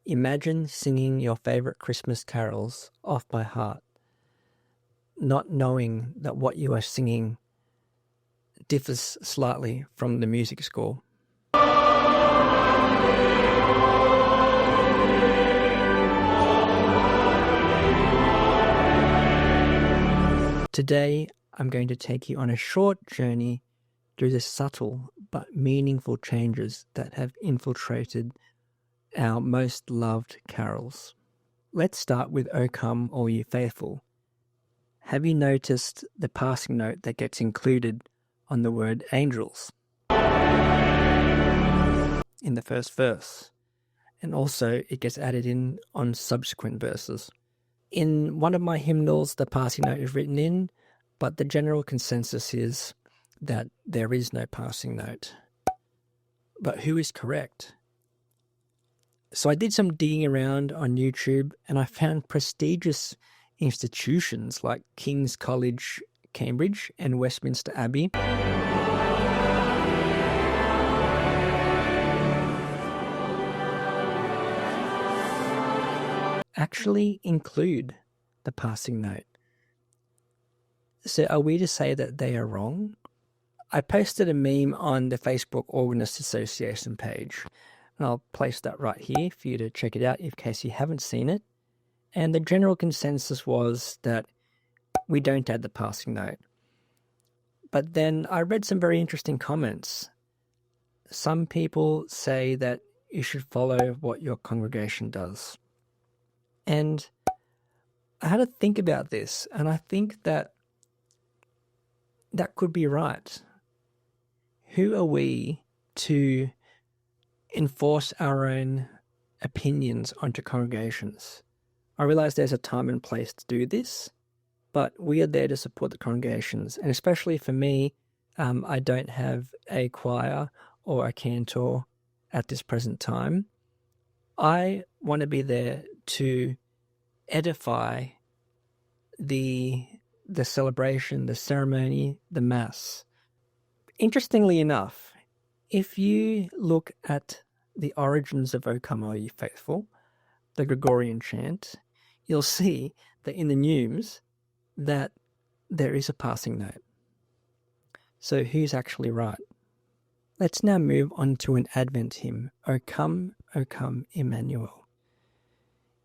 Imagine singing your favorite Christmas carols off by heart, not knowing that what you are singing differs slightly from the music score. Today, I'm going to take you on a short journey through the subtle but meaningful changes that have infiltrated our most loved carols. Let's start with O Come All Ye Faithful. Have you noticed the passing note that gets included on the word angels in the first verse? And also it gets added in on subsequent verses. In one of my hymnals, the passing note is written in, but the general consensus is that there is no passing note. But who is correct? So I did some digging around on YouTube and I found prestigious institutions like King's College, Cambridge and Westminster Abbey actually include the passing note. So are we to say that they are wrong? I posted a meme on the Facebook Organist Association page, and I'll place that right here for you to check it out in case you haven't seen it. And the general consensus was that we don't add the passing note. But then I read some very interesting comments. Some people say that you should follow what your congregation does. And I had to think about this, and I think that that could be right. Who are we to enforce our own opinions onto congregations? I realize there's a time and place to do this, but we are there to support the congregations. And especially for me, I don't have a choir or a cantor at this present time. I want to be there to edify the celebration, the ceremony, the Mass. Interestingly enough, if you look at the origins of O Come All Ye Faithful, the Gregorian chant, you'll see that in the neumes that there is a passing note. So who's actually right? Let's now move on to an Advent hymn, O Come, Emmanuel.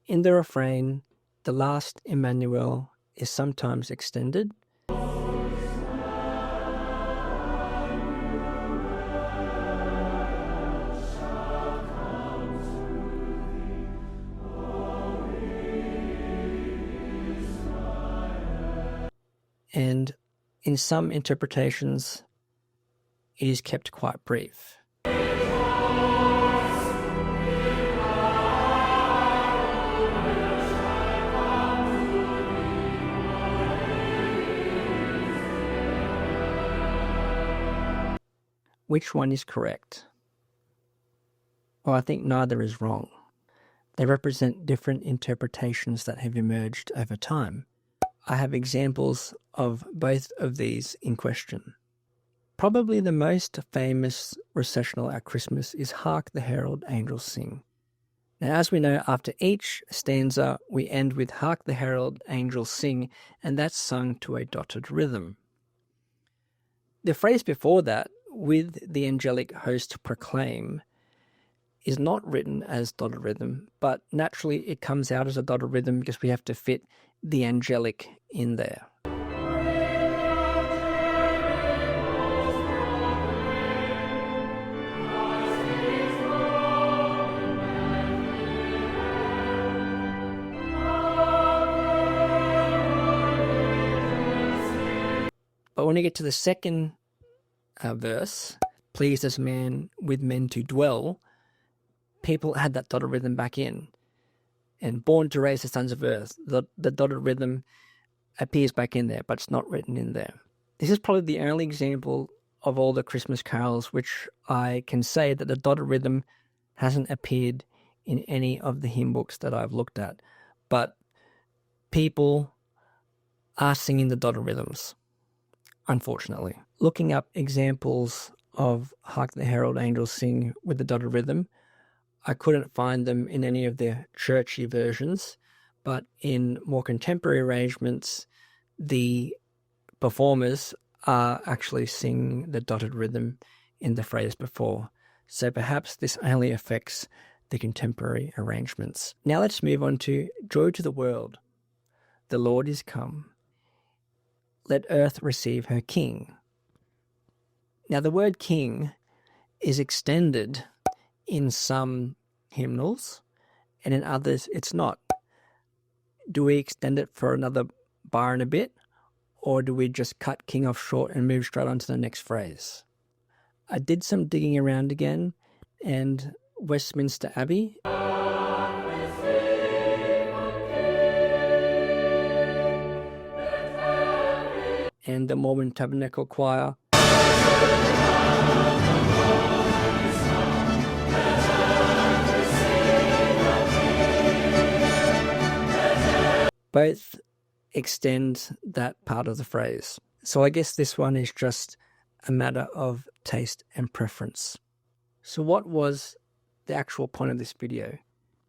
In the refrain, the last Emmanuel is sometimes extended. And in some interpretations, it is kept quite brief. Which one is correct? Well, I think neither is wrong. They represent different interpretations that have emerged over time. I have examples of both of these in question. Probably the most famous recessional at Christmas is Hark the Herald Angels Sing. Now, as we know, after each stanza, we end with Hark the Herald Angels Sing, and that's sung to a dotted rhythm. The phrase before that, with the angelic host proclaim, is not written as dotted rhythm, but naturally it comes out as a dotted rhythm because we have to fit the angelic in there. But when you get to the second verse, pleased as man with men to dwell, people add that dotted rhythm back in. And born to raise the sons of earth, the dotted rhythm appears back in there, but it's not written in there. This is probably the only example of all the Christmas carols which I can say that the dotted rhythm hasn't appeared in any of the hymn books that I've looked at. But people are singing the dotted rhythms, unfortunately. Looking up examples of Hark the Herald Angels Sing with the dotted rhythm, I couldn't find them in any of their churchy versions, but in more contemporary arrangements, the performers are actually singing the dotted rhythm in the phrase before. So perhaps this only affects the contemporary arrangements. Now let's move on to Joy to the World. The Lord is come. Let earth receive her King. Now the word king is extended in some hymnals, and in others it's not. Do we extend it for another bar and a bit, or do we just cut king off short and move straight on to the next phrase? I did some digging around again, and Westminster Abbey and the Mormon Tabernacle Choir both extend that part of the phrase. So I guess this one is just a matter of taste and preference. So what was the actual point of this video?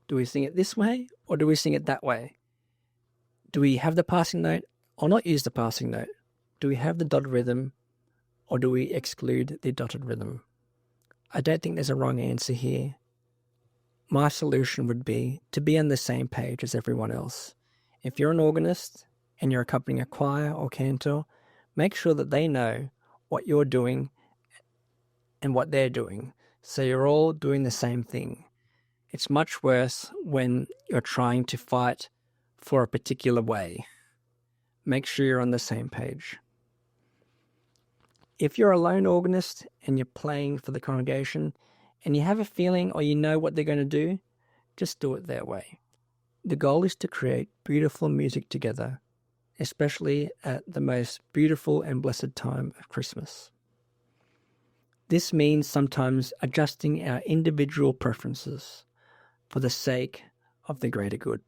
Do we sing it this way or do we sing it that way? Do we have the passing note or not use the passing note? Do we have the dotted rhythm or do we exclude the dotted rhythm? I don't think there's a wrong answer here. My solution would be to be on the same page as everyone else. If you're an organist and you're accompanying a choir or cantor, make sure that they know what you're doing and what they're doing, so you're all doing the same thing. It's much worse when you're trying to fight for a particular way. Make sure you're on the same page. If you're a lone organist and you're playing for the congregation and you have a feeling or you know what they're going to do, just do it their way. The goal is to create beautiful music together, especially at the most beautiful and blessed time of Christmas. This means sometimes adjusting our individual preferences for the sake of the greater good.